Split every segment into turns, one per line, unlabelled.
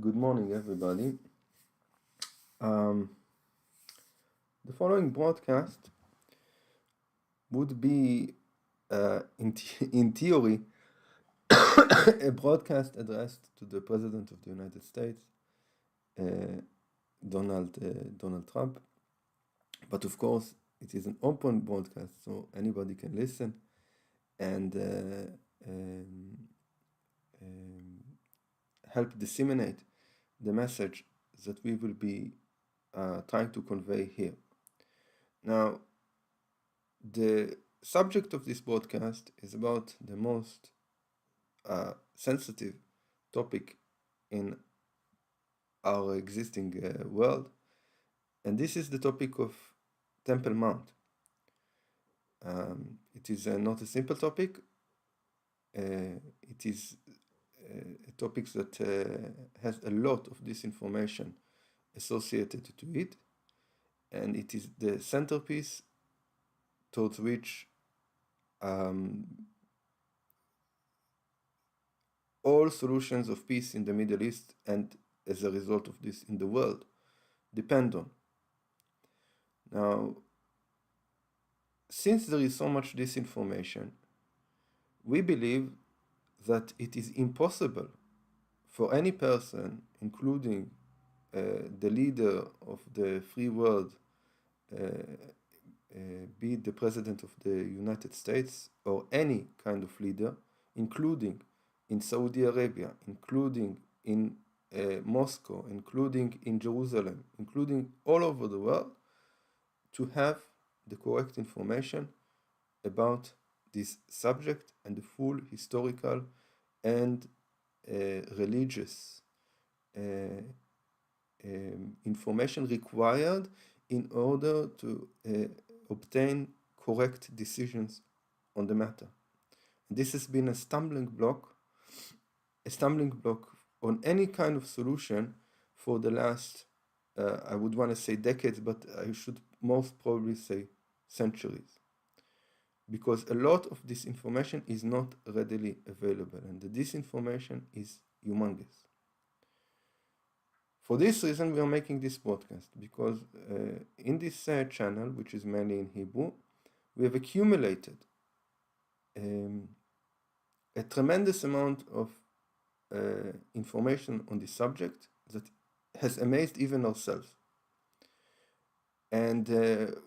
Good morning, everybody. Um, the following broadcast would be, in theory, a broadcast addressed to the President of the United States, uh, Donald Trump. But of course, it is an open broadcast, so anybody can listen and help disseminate the message that we will be trying to convey here. Now, the subject of this podcast is about the most sensitive topic in our existing world, and this is the topic of Temple Mount. It is not a simple topic. It is a topic that has a lot of disinformation associated to it, and it is the centerpiece towards which all solutions of peace in the Middle East and as a result of this in the world depend on. Now, since there is so much disinformation, we believe that it is impossible for any person, including the leader of the free world, be it the President of the United States or any kind of leader, including in Saudi Arabia, including in Moscow, including in Jerusalem, including all over the world, to have the correct information about this subject and the full historical and religious information required in order to obtain correct decisions on the matter. This has been a stumbling block on any kind of solution for the last, I would want to say decades, but I should most probably say centuries. Because a lot of this information is not readily available, and the disinformation is humongous. For this reason, we are making this podcast, because in this channel, which is mainly in Hebrew, we have accumulated a tremendous amount of information on this subject that has amazed even ourselves. And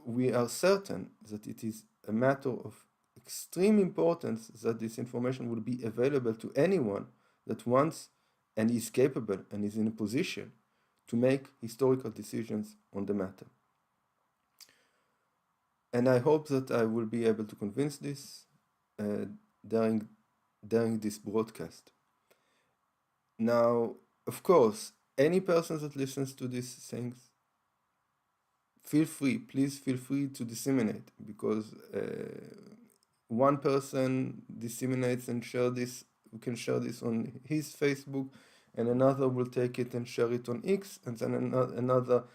we are certain that it is a matter of extreme importance that this information will be available to anyone that wants and is capable and is in a position to make historical decisions on the matter. And I hope that I will be able to convince this during this broadcast. Now, of course, any person that listens to these things, please feel free to disseminate, because one person disseminates and we can share this on his Facebook, and another will take it and share it on X, and then another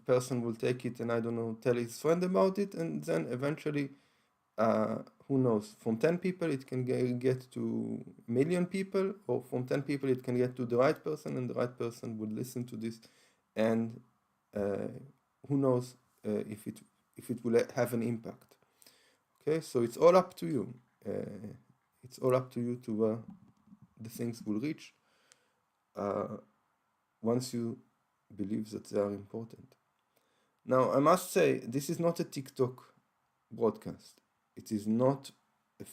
person will take it and, I don't know, tell his friend about it, and then eventually, who knows, from 10 people it can get to a million people, or from 10 people it can get to the right person, and the right person would listen to this, and who knows if it will have an impact. Okay, so it's all up to you. It's all up to you to where the things will reach once you believe that they are important. Now, I must say, this is not a TikTok broadcast. It is not a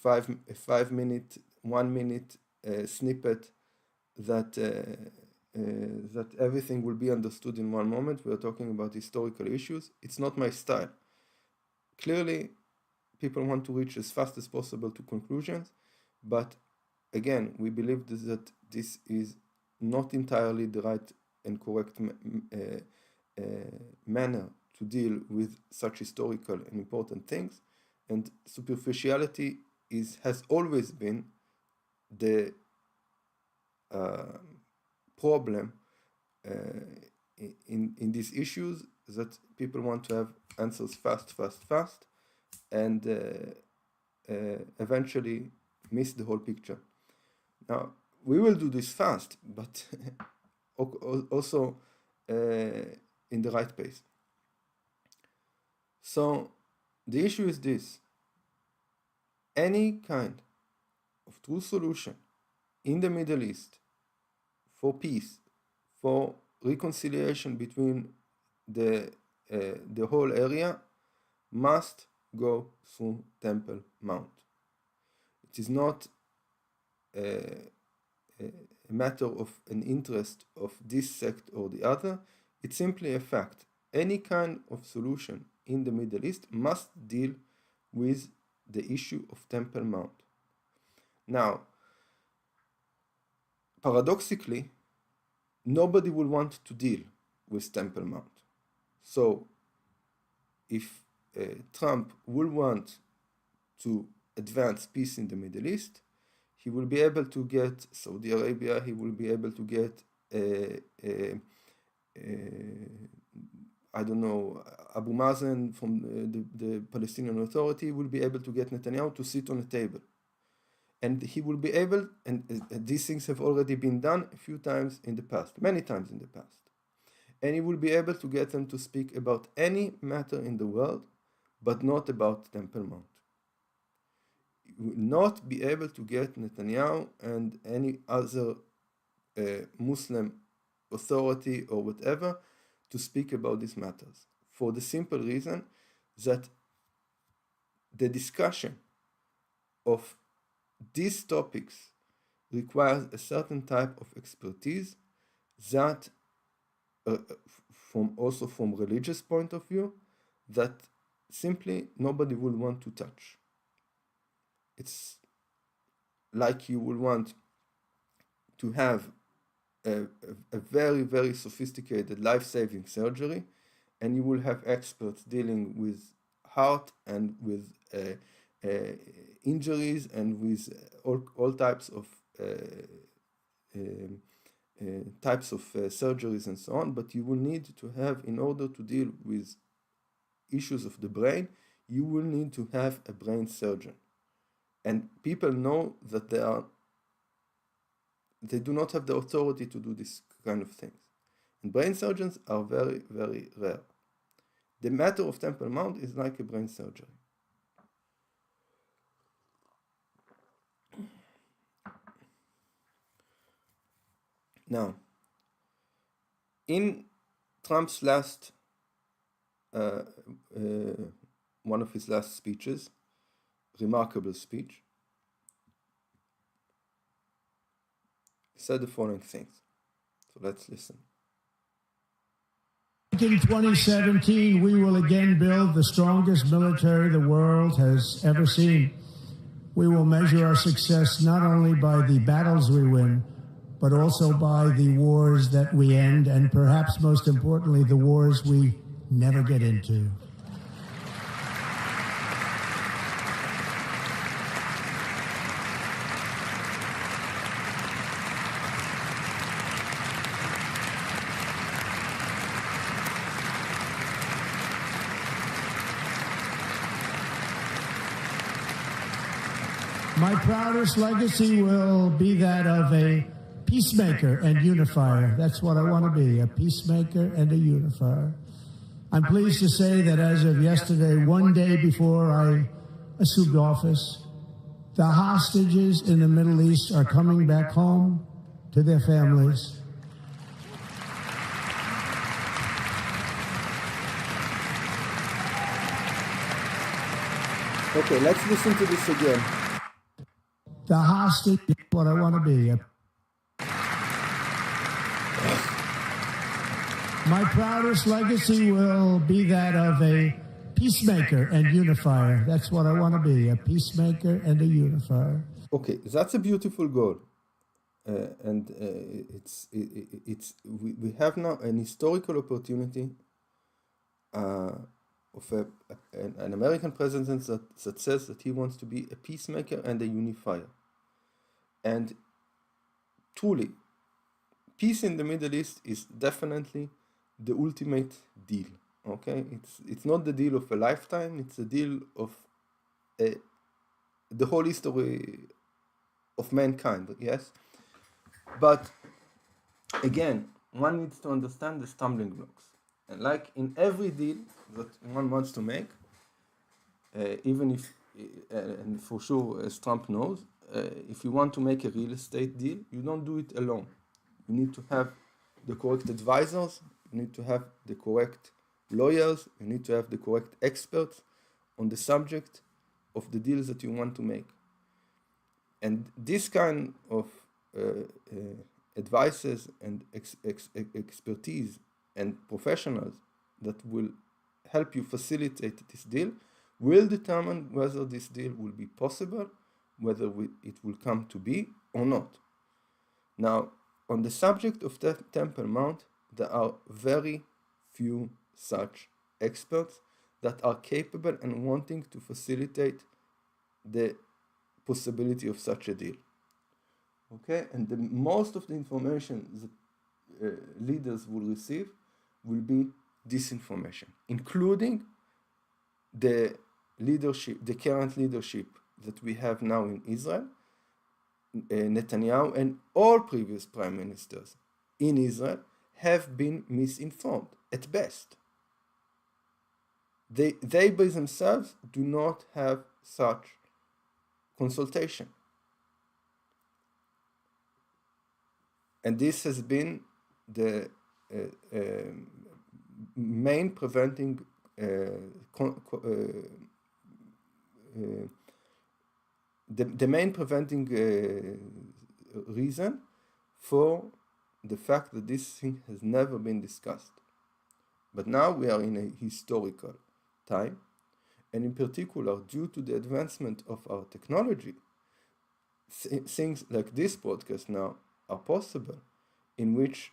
1 minute snippet that everything will be understood in one moment. We are talking about historical issues. It's not my style. Clearly, people want to reach as fast as possible to conclusions, but again, we believe that this is not entirely the right and correct manner to deal with such historical and important things, and superficiality has always been the problem in these issues, that people want to have answers fast, and eventually miss the whole picture. Now, we will do this fast, but also in the right pace. So the issue is this: any kind of true solution in the Middle East for peace, for reconciliation between the whole area, must go through Temple Mount. It is not a matter of an interest of this sect or the other. It's simply a fact. Any kind of solution in the Middle East must deal with the issue of Temple Mount. Now, paradoxically, nobody will want to deal with Temple Mount. So, if Trump will want to advance peace in the Middle East, he will be able to get Saudi Arabia, he will be able to get, I don't know, Abu Mazen from the Palestinian Authority, will be able to get Netanyahu to sit on a table. And he will be able, and these things have already been done a few times in the past, many times in the past. And he will be able to get them to speak about any matter in the world, but not about Temple Mount. He will not be able to get Netanyahu and any other Muslim authority or whatever to speak about these matters, for the simple reason that the discussion of these topics requires a certain type of expertise that, from religious point of view, that simply nobody will want to touch. It's like you will want to have a very, very sophisticated life-saving surgery, and you will have experts dealing with heart and with injuries and with all types of surgeries and so on. But you will need to have, in order to deal with issues of the brain, you will need to have a brain surgeon. And people know that they do not have the authority to do this kind of things. And brain surgeons are very, very rare. The matter of Temple Mount is like a brain surgery. Now, in Trump's last, one of his last speeches, remarkable speech, he said the following things. So let's listen.
In 2017, we will again build the strongest military the world has ever seen. We will measure our success not only by the battles we win, but also by the wars that we end, and perhaps most importantly, the wars we never get into. My proudest legacy will be that of a peacemaker and unifier. That's what I want to be, a peacemaker and a unifier. I'm pleased to say that as of yesterday, one day before I assumed office, the hostages in the Middle East are coming back home to their families.
Okay, let's listen to this again.
The hostage is what I want to be. My proudest legacy will be that of a peacemaker and unifier. That's what I want to be, a peacemaker and a unifier.
Okay, that's a beautiful goal. We have now an historical opportunity of an American president that says that he wants to be a peacemaker and a unifier. And truly, peace in the Middle East is definitely the ultimate deal. Okay, it's not the deal of a lifetime. It's a deal of the whole history of mankind. Yes, but again, one needs to understand the stumbling blocks. And like in every deal that one wants to make, even if, and for sure, as Trump knows, if you want to make a real estate deal, you don't do it alone. You need to have the correct advisors, you need to have the correct lawyers, you need to have the correct experts on the subject of the deals that you want to make. And this kind of advices and expertise and professionals that will help you facilitate this deal will determine whether this deal will be possible, whether it will come to be or not. Now, on the subject of Temple Mount, there are very few such experts that are capable and wanting to facilitate the possibility of such a deal. Okay, and most of the information that leaders will receive will be disinformation, including the leadership, the current leadership that we have now in Israel, Netanyahu and all previous prime ministers in Israel have been misinformed at best. They by themselves do not have such consultation. And this has been the main preventing the main preventing reason for the fact that this thing has never been discussed. But now we are in a historical time, and in particular, due to the advancement of our technology, things like this podcast now are possible, in which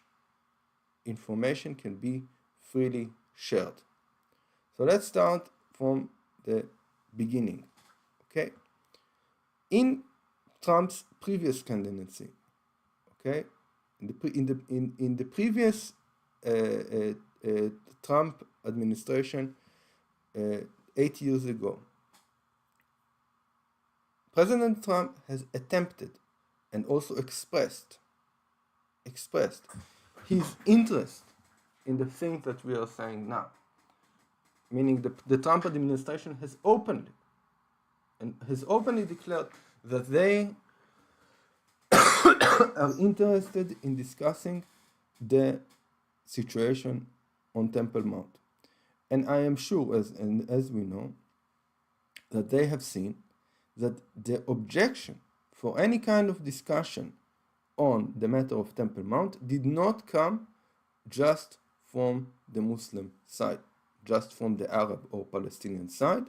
information can be freely shared. So let's start from the beginning. Okay, in Trump's previous candidacy, okay, in the previous Trump administration 8 years ago, President Trump has attempted and also expressed his interest in the things that we are saying now. Meaning the Trump administration has openly declared that they are interested in discussing the situation on Temple Mount. And I am sure, as we know, that they have seen that the objection for any kind of discussion on the matter of Temple Mount did not come just from the Muslim side, just from the Arab or Palestinian side.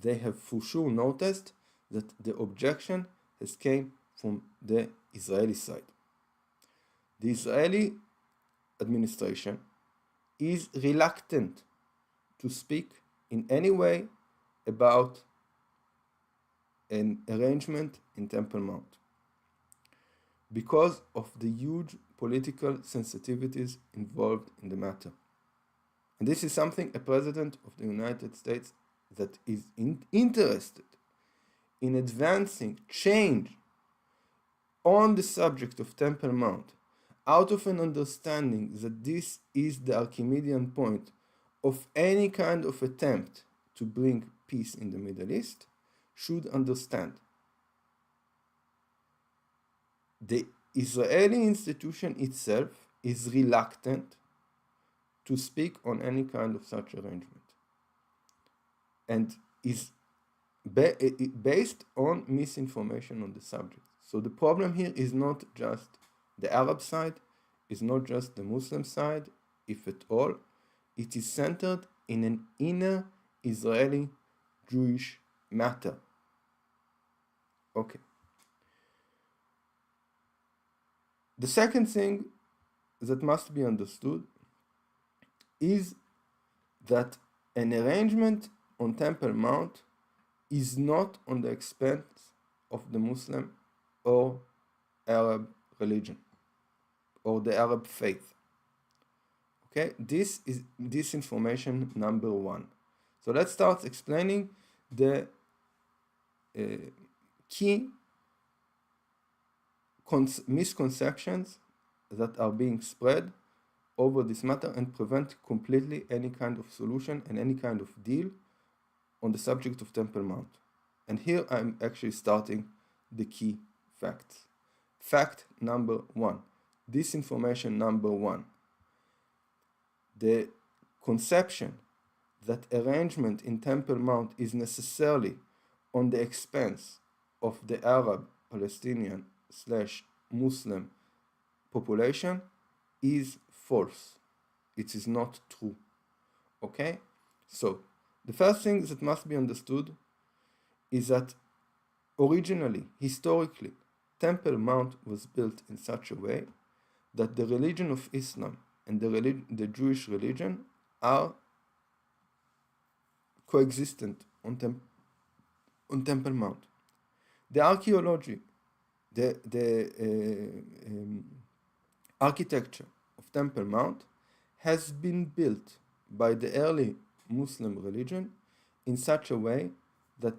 They have for sure noticed that the objection has came from the Israeli side. The Israeli administration is reluctant to speak in any way about an arrangement in Temple Mount because of the huge political sensitivities involved in the matter. And this is something a president of the United States that is interested in advancing change on the subject of Temple Mount, out of an understanding that this is the Archimedean point of any kind of attempt to bring peace in the Middle East, should understand. The Israeli institution itself is reluctant to speak on any kind of such arrangement, and is based on misinformation on the subject. So the problem here is not just the Arab side, is not just the Muslim side, if at all. It is centered in an inner Israeli Jewish matter. Okay. The second thing that must be understood is that an arrangement on Temple Mount is not on the expense of the Muslim or Arab religion or the Arab faith. Okay, this is disinformation number one. So let's start explaining the key misconceptions that are being spread over this matter and prevent completely any kind of solution and any kind of deal on the subject of Temple Mount. And here I'm actually starting the key facts. Fact number one, disinformation number one. The conception that arrangement in Temple Mount is necessarily on the expense of the Arab, Palestinian / Muslim population is false. It is not true. Okay? So, the first thing that must be understood is that originally, historically, Temple Mount was built in such a way that the religion of Islam and the Jewish religion are coexistent on Temple Mount. The archaeology, the architecture of Temple Mount has been built by the early Muslim religion in such a way that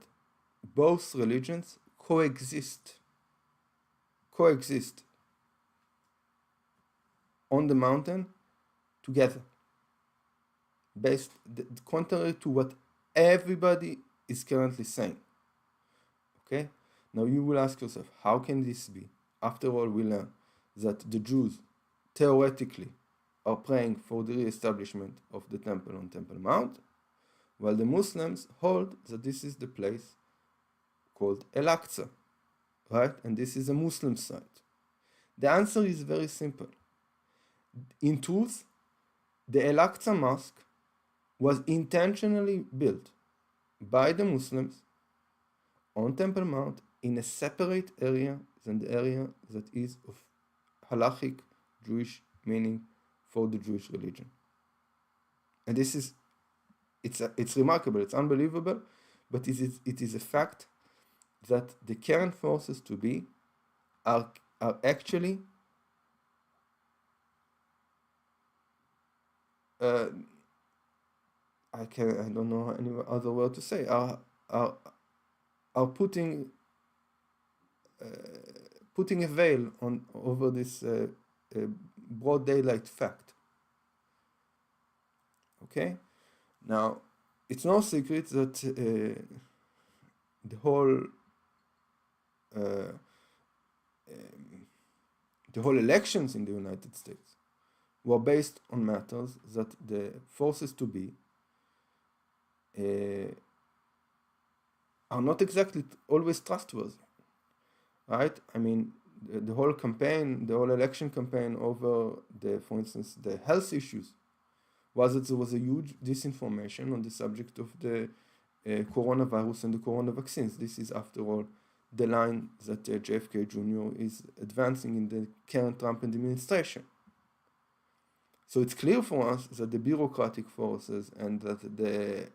both religions coexist on the mountain together, based contrary to what everybody is currently saying. Okay, now you will ask yourself, how can this be? After all, we learn that the Jews theoretically are praying for the re-establishment of the temple on Temple Mount, while the Muslims hold that this is the place called Al-Aqsa, right? And this is a Muslim site. The answer is very simple. In truth, the Al-Aqsa Mosque was intentionally built by the Muslims on Temple Mount in a separate area than the area that is of halachic Jewish meaning for the Jewish religion. And this is, it's remarkable, it's unbelievable, but it is a fact that the current forces to be are actually I don't know any other word to say, are putting a veil over this broad daylight fact. Okay, now it's no secret that the whole elections in the United States were based on matters that the forces to be are not exactly always trustworthy, right? I mean, the whole campaign, the whole election campaign over for instance, the health issues, was that there was a huge disinformation on the subject of the coronavirus and the corona vaccines. This is, after all, the line that JFK Jr. is advancing in the current Trump administration. So it's clear for us that the bureaucratic forces and that the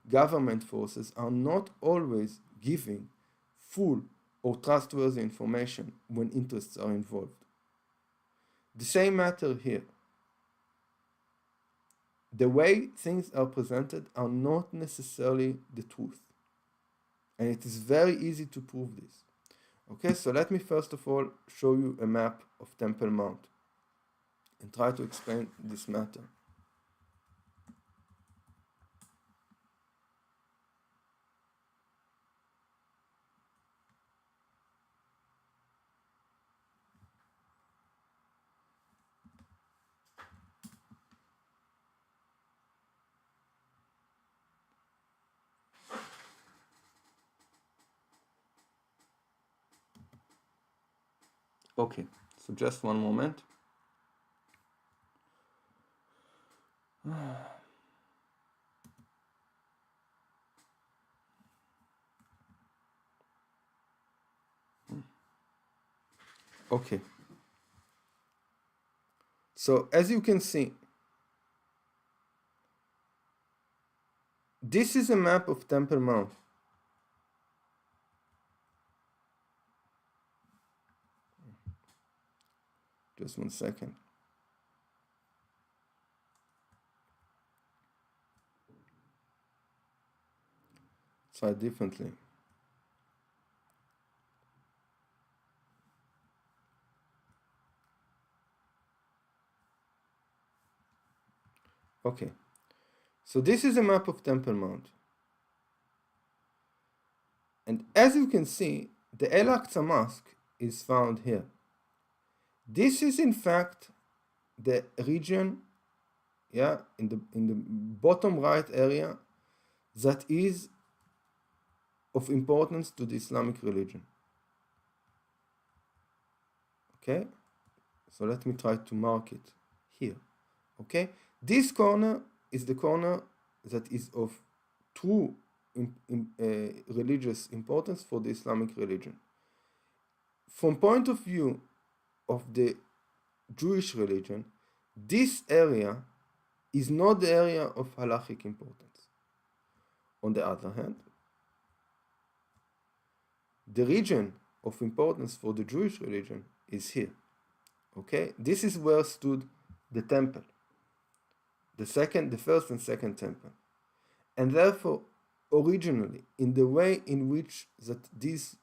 government forces are not always giving full or trustworthy information when interests are involved. The same matter here. The way things are presented are not necessarily the truth. And it is very easy to prove this. Okay, so let me first of all show you a map of Temple Mount and try to explain this matter. Okay, so just one moment. Okay. So as you can see, this is a map of Temple Mount. Just 1 second. Try differently. Okay, so this is a map of Temple Mount. And as you can see, the Al-Aqsa Mosque is found here. This is in fact the region, in the bottom right area, that is of importance to the Islamic religion. Okay, so let me try to mark it here. Okay, this corner is the corner that is of true religious importance for the Islamic religion. From point of view of the Jewish religion, this area is not the area of halachic importance. On the other hand, the region of importance for the Jewish religion is here. Okay, this is where stood the temple, the first and second temple, and therefore, originally, in the way in which that these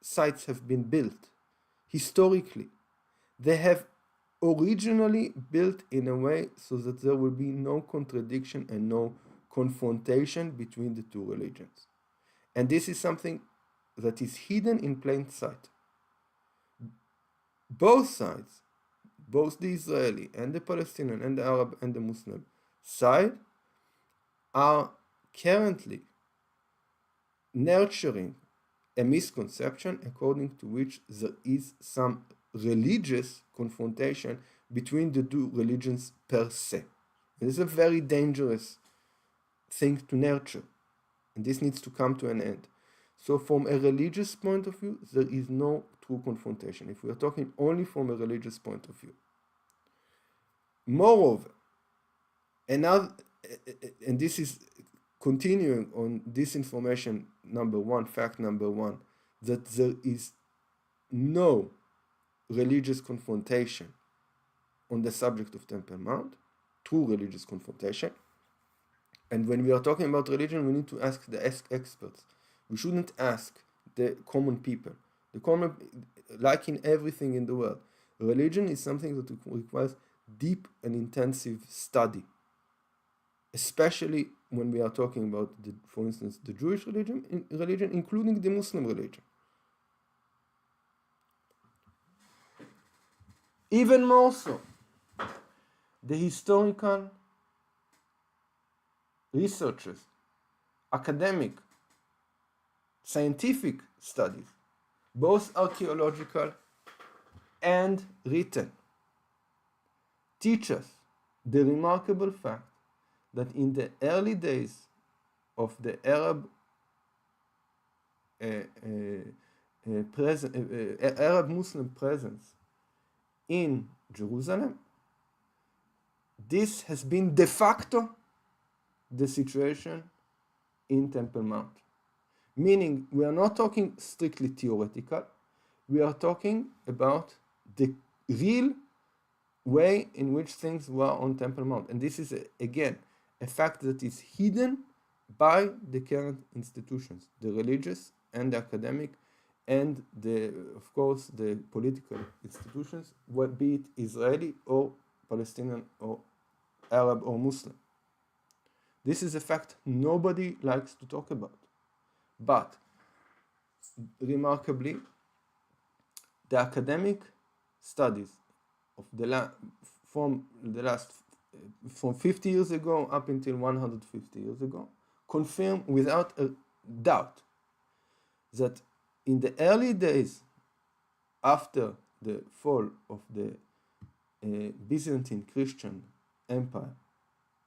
sites have been built, historically, they have originally built in a way so that there will be no contradiction and no confrontation between the two religions. And this is something that is hidden in plain sight. Both sides, both the Israeli and the Palestinian and the Arab and the Muslim side, are currently nurturing a misconception according to which there is some religious confrontation between the two religions per se. This is a very dangerous thing to nurture, and this needs to come to an end. So from a religious point of view, there is no true confrontation, if we are talking only from a religious point of view. Moreover, and this is continuing on this information number one, fact number one, that there is no religious confrontation on the subject of Temple Mount, true religious confrontation. And when we are talking about religion, we need to ask the experts. We shouldn't ask the common people. Like in everything in the world, religion is something that requires deep and intensive study, especially when we are talking about, for instance, the Jewish religion, including the Muslim religion. Even more so, the historical researchers, academic, scientific studies, both archaeological and written, teach us the remarkable fact that in the early days of the Arab Muslim presence in Jerusalem, this has been de facto the situation in Temple Mount. Meaning, we are not talking strictly theoretical, we are talking about the real way in which things were on Temple Mount. And this is, again, a fact that is hidden by the current institutions, the religious and the academic, and of course, the political institutions, be it Israeli or Palestinian or Arab or Muslim. This is a fact nobody likes to talk about. But, remarkably, the academic studies of from 50 years ago up until 150 years ago confirm without a doubt that in the early days after the fall of the Byzantine Christian Empire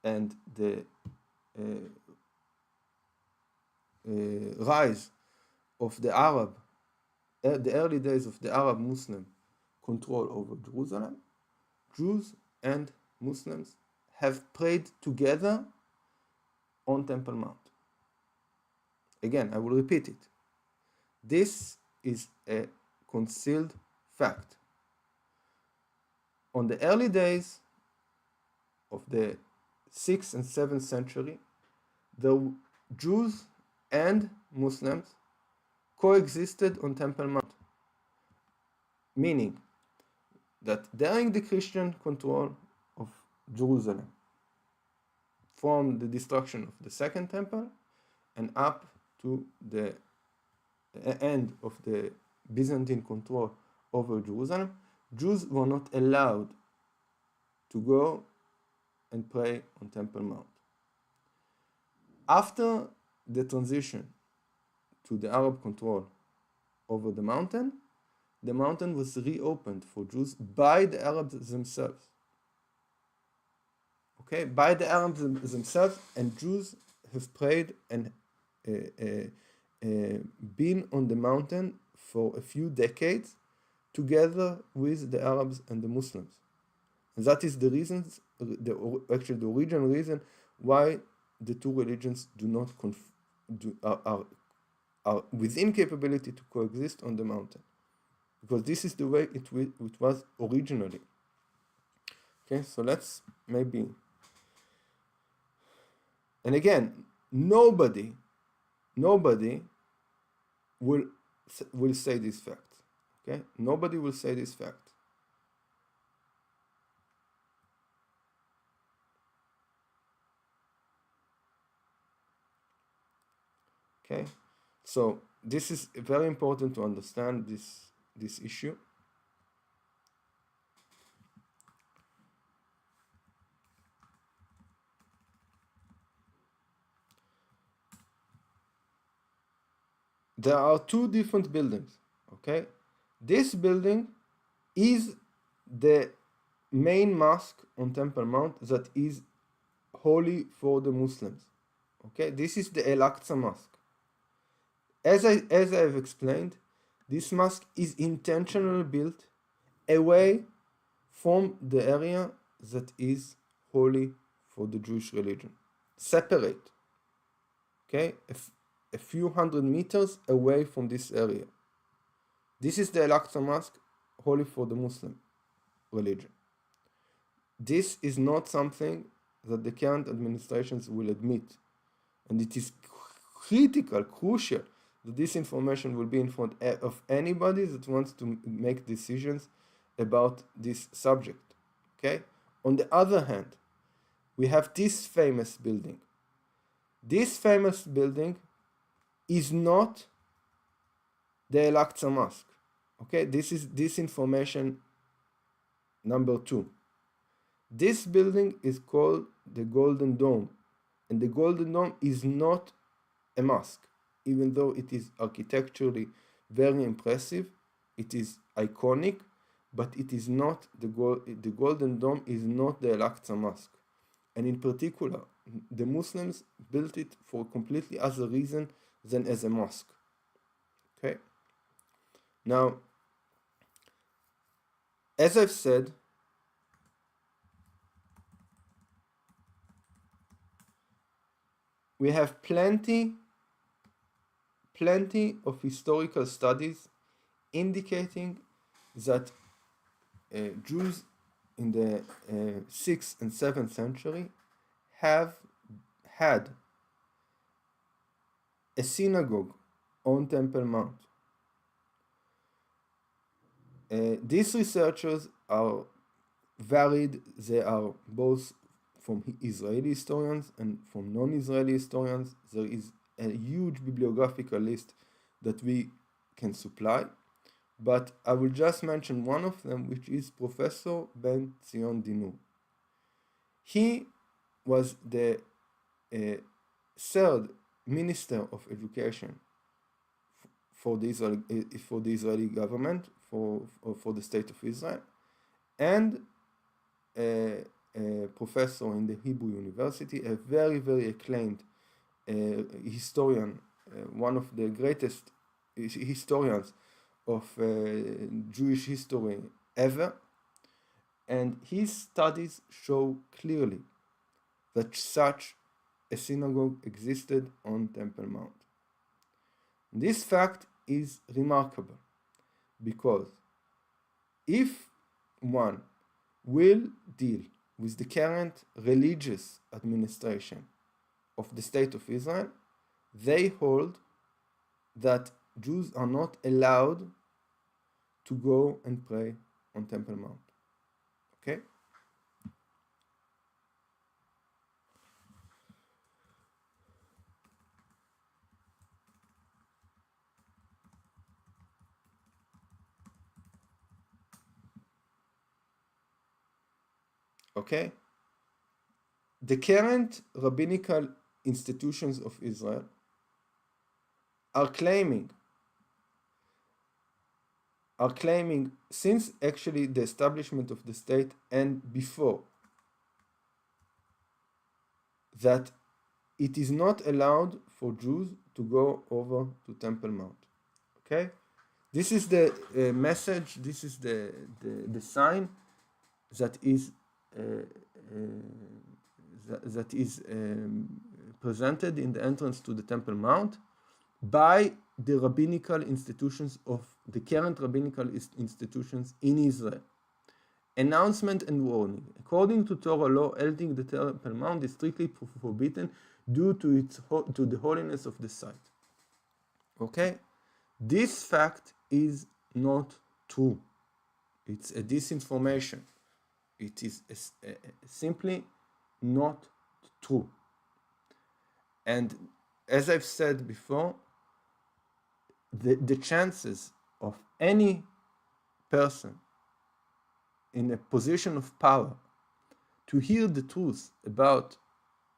and the rise of the early days of the Arab Muslim control over Jerusalem, Jews and Muslims have prayed together on Temple Mount. Again, I will repeat it. This is a concealed fact. On the early days of the 6th and 7th century, the Jews and Muslims coexisted on Temple Mount, meaning that during the Christian control of Jerusalem, from the destruction of the second temple and up to the end of the Byzantine control over Jerusalem, Jews were not allowed to go and pray on Temple Mount. After the transition to the Arab control over the mountain was reopened for Jews by the Arabs themselves. Okay, by the Arabs themselves, and Jews have prayed and been on the mountain for a few decades together with the Arabs and the Muslims. And that is the reasons, actually the original reason why the two religions do not are within capability to coexist on the mountain, because this is the way it was originally. Okay, so let's maybe, and again, nobody will say this fact. Okay, nobody will say this fact. Okay, so this is very important to understand this issue. There are two different buildings. Okay, this building is the main mosque on Temple Mount that is holy for the Muslims. Okay, this is the Al-Aqsa Mosque. As I have explained, this mosque is intentionally built away from the area that is holy for the Jewish religion. Separate. Okay, a few hundred meters away from this area. This is the Al-Aqsa Mosque, holy for the Muslim religion. This is not something that the current administrations will admit, and it is crucial that this information will be in front of anybody that wants to make decisions about this subject. Okay? On the other hand, we have this famous building. This famous building is not the Al-Aqsa Mosque. Okay, this is this information number 2. This building is called the Golden Dome, and the Golden Dome is not a mosque, even though it is architecturally very impressive, it is iconic, but it is not the Golden Dome is not the Al-Aqsa Mosque, and in particular, the Muslims built it for completely other reason than as a mosque. Okay. Now, as I've said, we have plenty of historical studies indicating that Jews in the 6th and 7th century have had a synagogue on Temple Mount. These researchers are varied. They are both from Israeli historians and from non-Israeli historians. There is a huge bibliographical list that we can supply, but I will just mention one of them, which is Professor Ben Zion Dinur. He was the third Minister of Education for the Israeli government, for the State of Israel, and a professor in the Hebrew University, a very, very acclaimed historian, one of the greatest historians of Jewish history ever, and his studies show clearly that such a synagogue existed on Temple Mount. This fact is remarkable because if one will deal with the current religious administration of the State of Israel, they hold that Jews are not allowed to go and pray on Temple Mount. Okay? Okay? The current rabbinical institutions of Israel are claiming since actually the establishment of the state and before, that it is not allowed for Jews to go over to Temple Mount. Okay? This is the message, this is the sign that is presented in the entrance to the Temple Mount by the rabbinical institutions of the current rabbinical institutions in Israel. Announcement and warning. According to Torah law, entering the Temple Mount is strictly forbidden due to the holiness of the site. Okay? This fact is not true. It's a disinformation. It is simply not true. And as I've said before, the chances of any person in a position of power to hear the truth about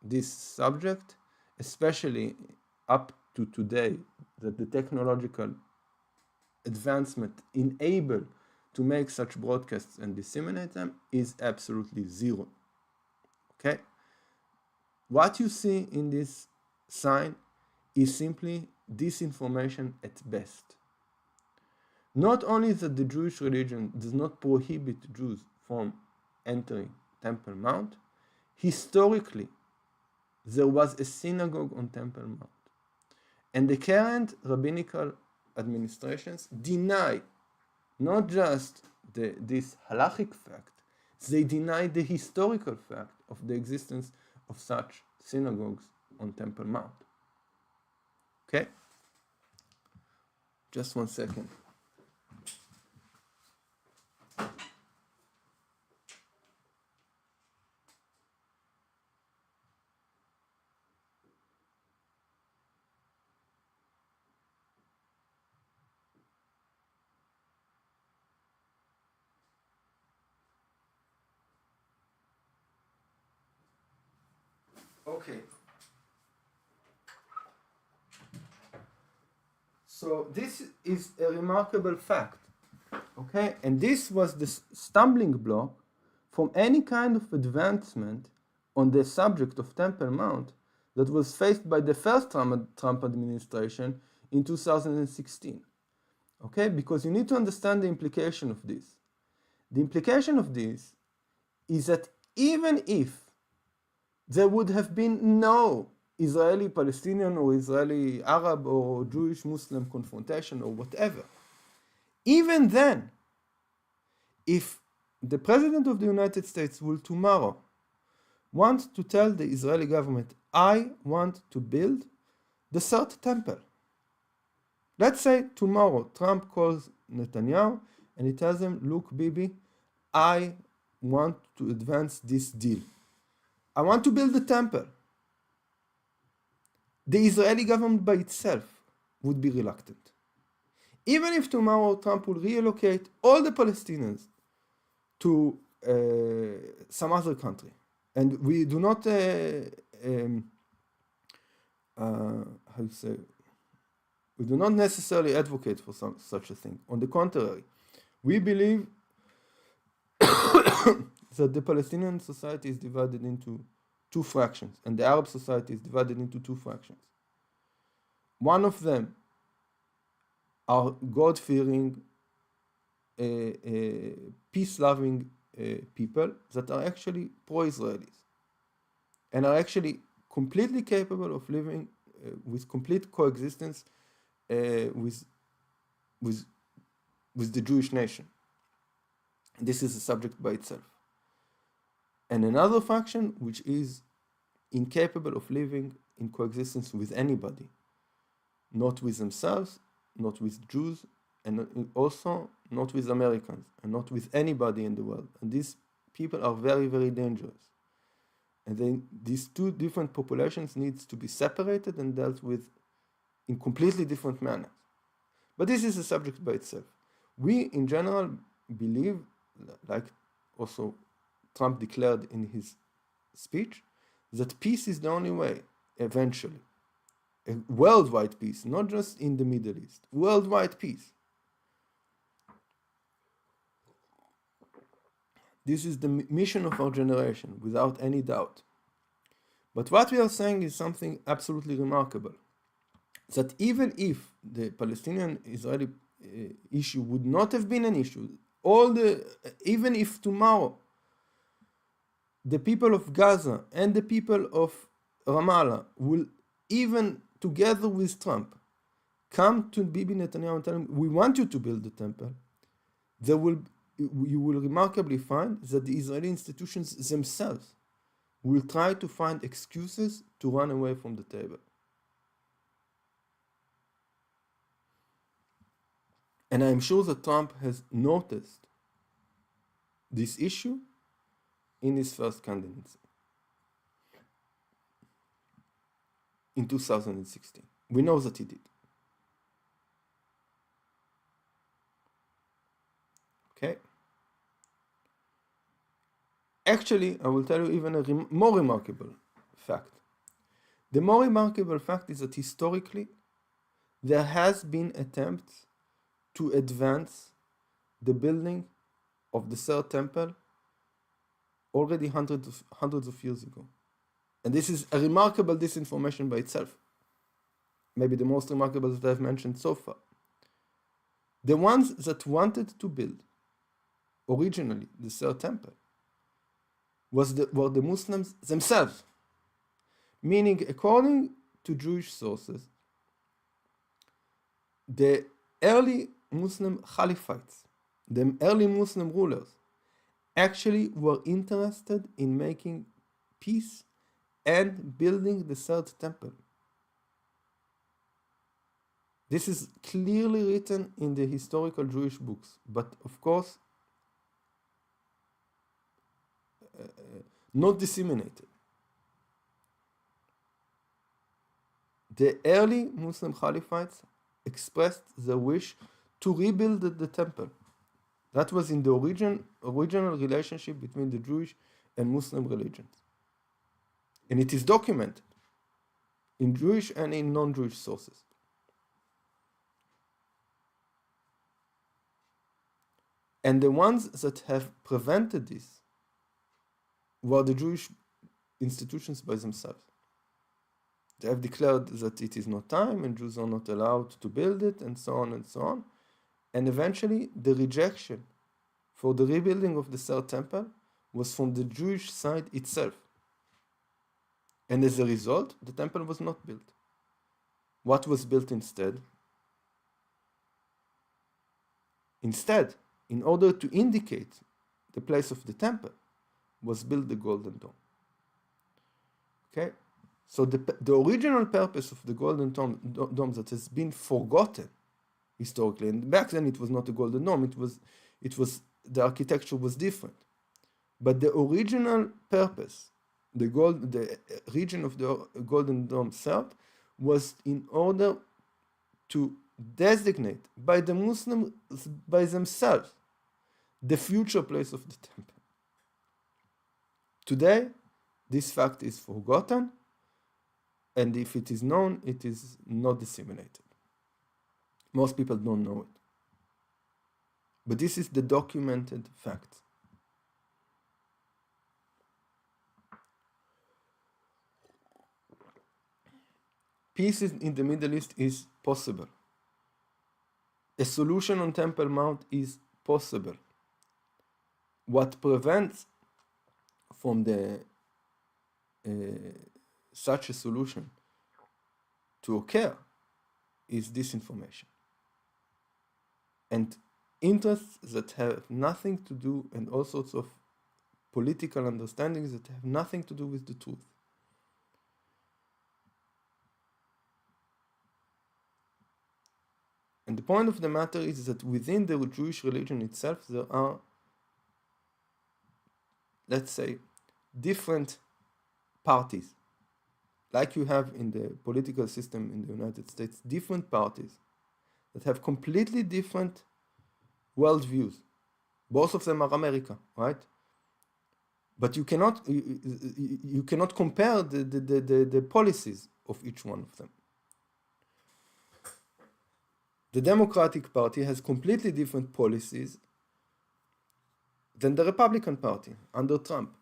this subject, especially up to today, that the technological advancement enable to make such broadcasts and disseminate them, is absolutely zero. Okay? What you see in this sign is simply disinformation at best. Not only that the Jewish religion does not prohibit Jews from entering Temple Mount, historically there was a synagogue on Temple Mount. And the current rabbinical administrations deny not just this halachic fact, they deny the historical fact of the existence of such synagogues on Temple Mount. Okay? Just 1 second. Okay. So this is a remarkable fact. Okay? And this was the stumbling block from any kind of advancement on the subject of Temple Mount that was faced by the first Trump administration in 2016. Okay? Because you need to understand the implication of this. The implication of this is that even if there would have been no Israeli-Palestinian or Israeli-Arab or Jewish-Muslim confrontation or whatever, even then, if the President of the United States will tomorrow want to tell the Israeli government, I want to build the third temple. Let's say tomorrow Trump calls Netanyahu and he tells him, look, Bibi, I want to advance this deal. I want to build the temple. The Israeli government by itself would be reluctant. Even if tomorrow Trump will relocate all the Palestinians to some other country, and we do not, we do not necessarily advocate for such a thing. On the contrary, we believe that the Palestinian society is divided into two fractions, and the Arab society is divided into two fractions. One of them are God-fearing, peace-loving people that are actually pro-Israelis and are actually completely capable of living with complete coexistence with the Jewish nation. This is a subject by itself. And another faction which is incapable of living in coexistence with anybody, not with themselves, not with Jews, and also not with Americans, and not with anybody in the world. And these people are very, very dangerous. And then these two different populations needs to be separated and dealt with in completely different manners. But this is a subject by itself. We, in general, believe, like also Trump declared in his speech, that peace is the only way, eventually. A worldwide peace, not just in the Middle East. Worldwide peace. This is the mission of our generation, without any doubt. But what we are saying is something absolutely remarkable. That even if the Palestinian-Israeli issue would not have been an issue, even if tomorrow the people of Gaza and the people of Ramallah will, even together with Trump, come to Bibi Netanyahu and tell him, we want you to build the temple, you will remarkably find that the Israeli institutions themselves will try to find excuses to run away from the table. And I am sure that Trump has noticed this issue in his first candidacy in 2016. We know that he did. Okay? Actually, I will tell you even a more remarkable fact. The more remarkable fact is that historically, there has been attempts to advance the building of the third temple already hundreds of years ago. And this is a remarkable disinformation by itself. Maybe the most remarkable that I've mentioned so far. The ones that wanted to build originally the third temple were the Muslims themselves. Meaning, according to Jewish sources, the early Muslim Khalifates, the early Muslim rulers, actually were interested in making peace and building the third temple. This is clearly written in the historical Jewish books, but of course, not disseminated. The early Muslim Khalifates expressed the wish to rebuild the temple. That was in the original relationship between the Jewish and Muslim religions. And it is documented in Jewish and in non-Jewish sources. And the ones that have prevented this were the Jewish institutions by themselves. They have declared that it is not time and Jews are not allowed to build it, and so on and so on. And eventually, the rejection for the rebuilding of the third temple was from the Jewish side itself. And as a result, the temple was not built. What was built instead? Instead, in order to indicate the place of the temple, was built the Golden Dome. Okay? So the original purpose of the Golden Dome that has been forgotten historically, and back then it was not a Golden Dome, it was the architecture was different. But the original purpose, the region of the Golden Dome served, was in order to designate by the Muslims by themselves the future place of the temple. Today, this fact is forgotten, and if it is known, it is not disseminated. Most people don't know it. But this is the documented fact. Peace in the Middle East is possible. A solution on Temple Mount is possible. What prevents from such a solution to occur is disinformation and interests that have nothing to do, and all sorts of political understandings that have nothing to do with the truth. And the point of the matter is that within the Jewish religion itself, there are, let's say, different parties. Like you have in the political system in the United States, different parties that have completely different worldviews. Both of them are America, right? But you cannot compare the policies of each one of them. The Democratic Party has completely different policies than the Republican Party under Trump.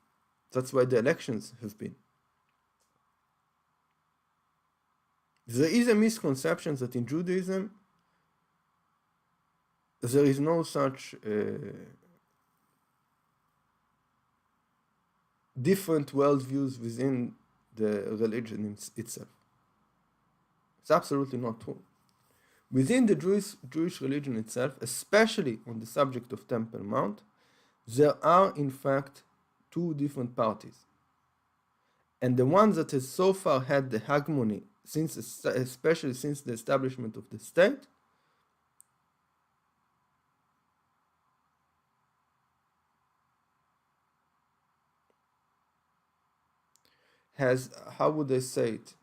That's why the elections have been. There is a misconception that in Judaism there is no such different worldviews within the religion itself. It's absolutely not true. Within the Jewish religion itself, especially on the subject of Temple Mount, there are in fact two different parties. And the one that has so far had the hegemony, especially since the establishment of the state, has, how would I say it,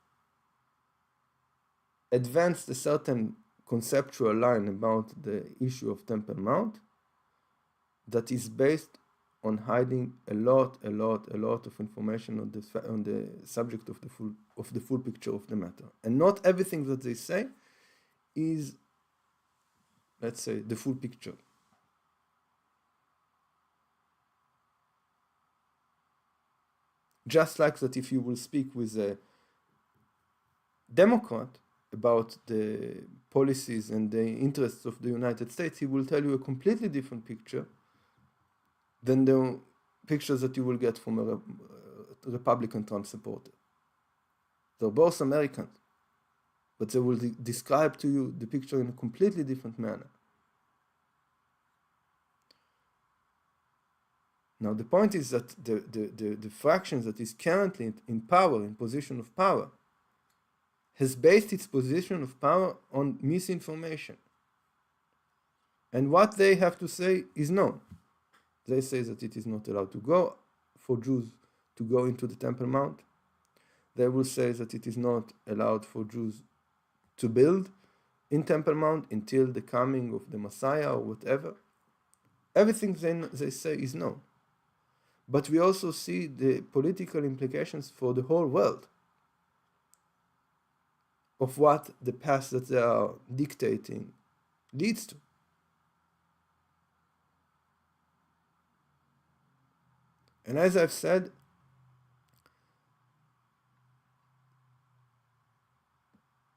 advanced a certain conceptual line about the issue of Temple Mount that is based on hiding a lot of information on the subject of the full picture of the matter. And not everything that they say is, let's say, the full picture. Just like that, if you will speak with a Democrat about the policies and the interests of the United States, he will tell you a completely different picture than the pictures that you will get from a Republican Trump supporter. They're both Americans, but they will describe to you the picture in a completely different manner. Now, the point is that the fraction that is currently in power, in position of power, has based its position of power on misinformation. And what they have to say is known. They say that it is not allowed to go for Jews to go into the Temple Mount. They will say that it is not allowed for Jews to build in Temple Mount until the coming of the Messiah or whatever. Everything they say is known. But we also see the political implications for the whole world of what the path that they are dictating leads to. And as I've said,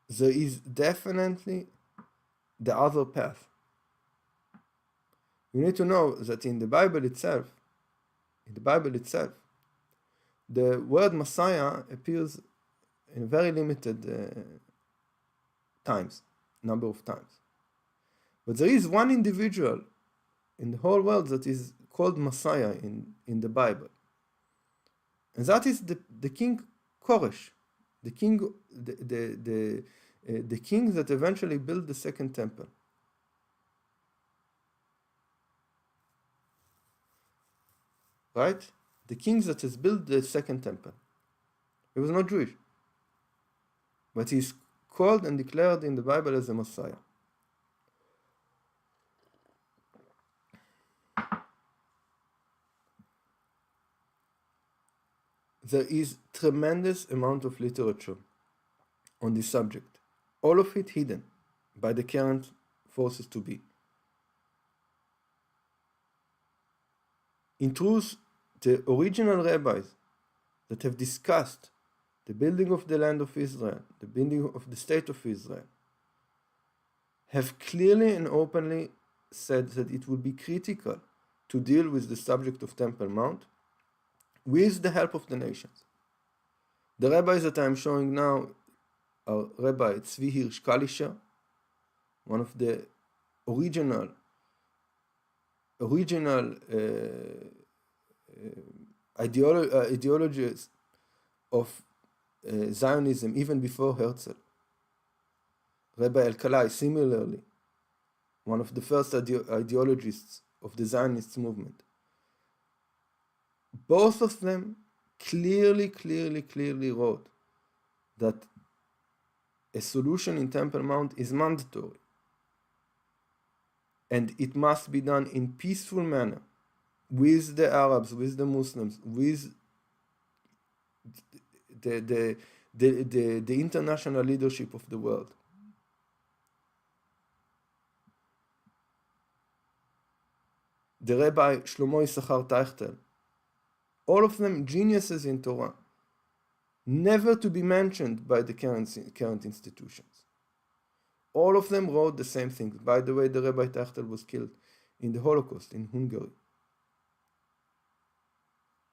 there is definitely the other path. You need to know that in the Bible itself, the word Messiah appears in very limited number of times. But there is one individual in the whole world that is called Messiah in the Bible. And that is the king Koresh, the king that eventually built the second temple. Right? The king that has built the second temple. He was not Jewish. But he is called and declared in the Bible as the Messiah. There is tremendous amount of literature on this subject, all of it hidden by the current forces to be. In truth, the original rabbis that have discussed the building of the land of Israel, the building of the state of Israel, have clearly and openly said that it will be critical to deal with the subject of Temple Mount with the help of the nations. The rabbis that I am showing now are Rabbi Tzvi Hirsch Kalischer, one of the original ideologies of Zionism even before Herzl. Rabbi Elkalai, similarly, one of the first ideologists of the Zionist movement. Both of them clearly wrote that a solution in Temple Mount is mandatory, and it must be done in peaceful manner with the Arabs, with the Muslims, with the international leadership of the world. The Rabbi Shlomo Yisachar Teichtel, all of them geniuses in Torah, never to be mentioned by the current institutions. All of them wrote the same thing. By the way, the Rabbi Teichtel was killed in the Holocaust in Hungary.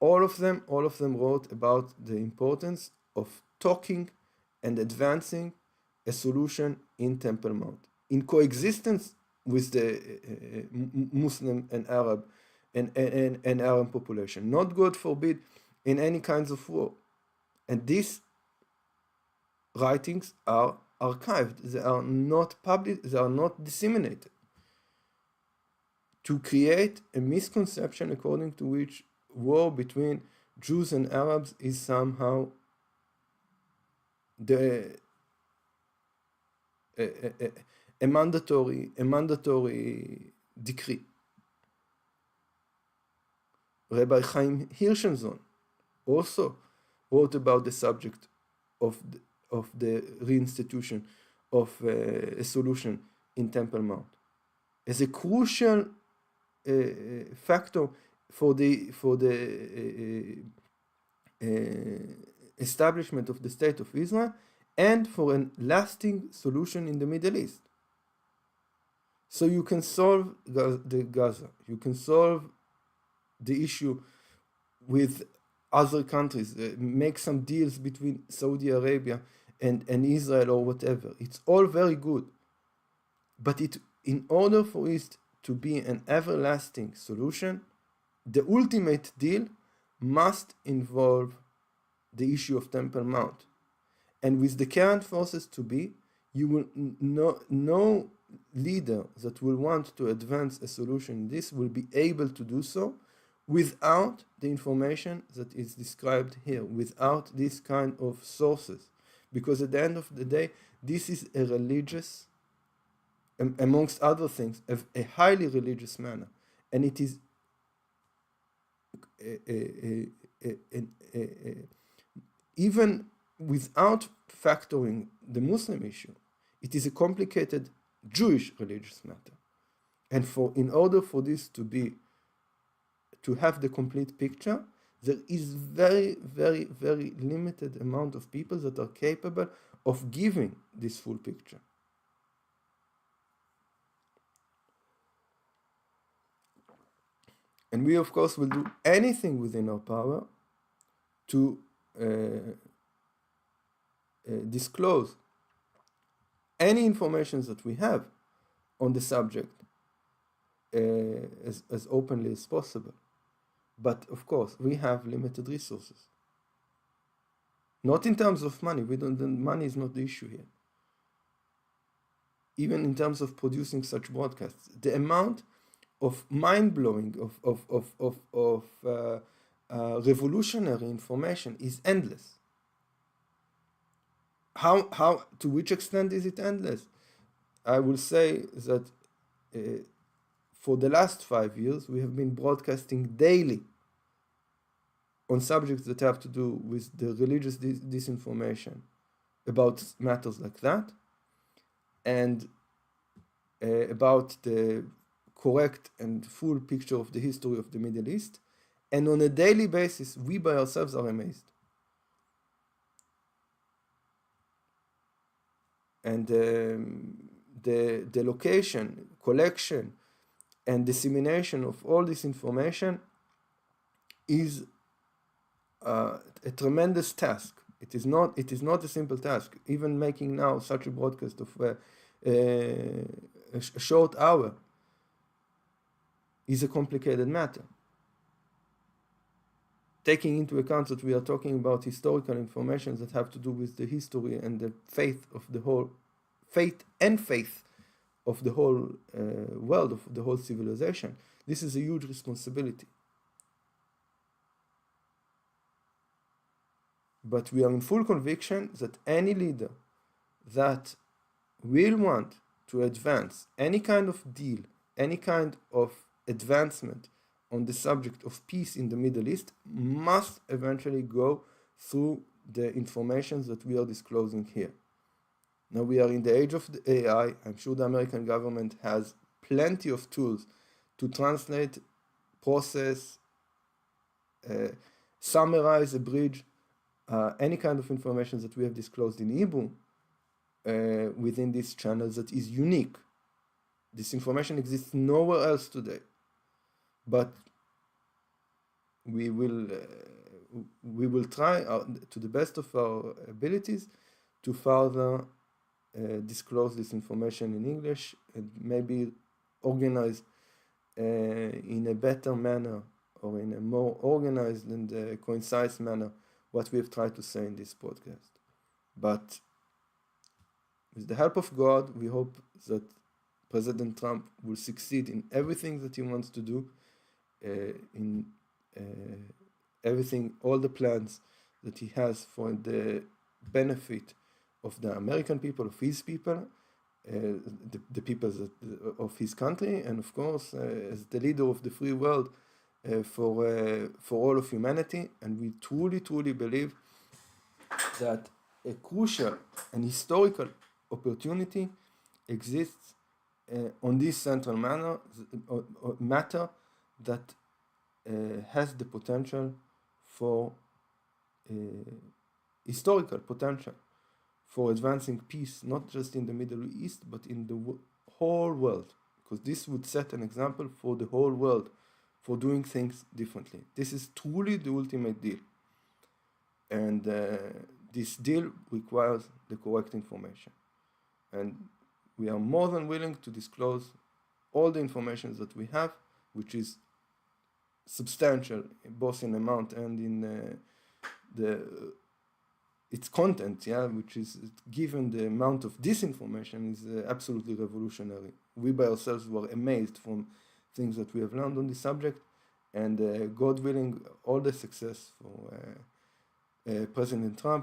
All of them wrote about the importance of talking and advancing a solution in Temple Mount, in coexistence with the Muslim and Arab and Arab population, not, God forbid, in any kinds of war. And these writings are archived. They are not published. They are not disseminated, to create a misconception according to which war between Jews and Arabs is somehow a mandatory decree. Rabbi Chaim Hirschensohn also wrote about the subject of the reinstitution of a solution in Temple Mount as a crucial factor for the establishment of the State of Israel and for a lasting solution in the Middle East. So you can solve the Gaza, you can solve the issue with other countries, make some deals between Saudi Arabia and Israel or whatever. It's all very good. But in order for it to be an everlasting solution, the ultimate deal must involve the issue of Temple Mount. And with the current forces to be, you will no leader that will want to advance a solution in this will be able to do so without the information that is described here, without this kind of sources. Because at the end of the day, this is a religious, amongst other things, a highly religious manner. And it is even without factoring the Muslim issue, it is a complicated Jewish religious matter. And in order for this to have the complete picture, there is very, very, very limited amount of people that are capable of giving this full picture. And we, of course, will do anything within our power to disclose any information that we have on the subject as openly as possible. But of course, we have limited resources. Not in terms of money. Money is not the issue here. Even in terms of producing such broadcasts, the amount of mind-blowing, of revolutionary information is endless. How to which extent is it endless? I will say that for the last 5 years, we have been broadcasting daily on subjects that have to do with the religious disinformation about matters like that, and about the correct and full picture of the history of the Middle East. And on a daily basis, we by ourselves are amazed. And the location, collection, and dissemination of all this information is a tremendous task. It is not a simple task. Even making now such a broadcast of a short hour is a complicated matter. Taking into account that we are talking about historical information that have to do with the history and the faith of the whole of the whole world, of the whole civilization, this is a huge responsibility. But we are in full conviction that any leader that will want to advance any kind of deal, any kind of advancement on the subject of peace in the Middle East must eventually go through the information that we are disclosing here. Now we are in the age of the AI. I'm sure the American government has plenty of tools to translate, process, summarize, abridge any kind of information that we have disclosed in Hebrew within this channel that is unique. This information exists nowhere else today. But we will try to the best of our abilities to further disclose this information in English and maybe organize in a better manner or in a more organized and concise manner what we have tried to say in this podcast. But with the help of God, we hope that President Trump will succeed in everything that he wants to do, in everything, all the plans that he has for the benefit of the American people, of his people, the people of his country, and of course, as the leader of the free world, for all of humanity. And we truly, truly believe that a crucial and historical opportunity exists on this central matter that has the potential for historical potential for advancing peace, not just in the Middle East, but in the whole world, because this would set an example for the whole world for doing things differently. This is truly the ultimate deal. And this deal requires the correct information. And we are more than willing to disclose all the information that we have, which is substantial, both in amount and in its content, which is, given the amount of disinformation, is absolutely revolutionary. We by ourselves were amazed from things that we have learned on this subject, and God willing, all the success for President Trump.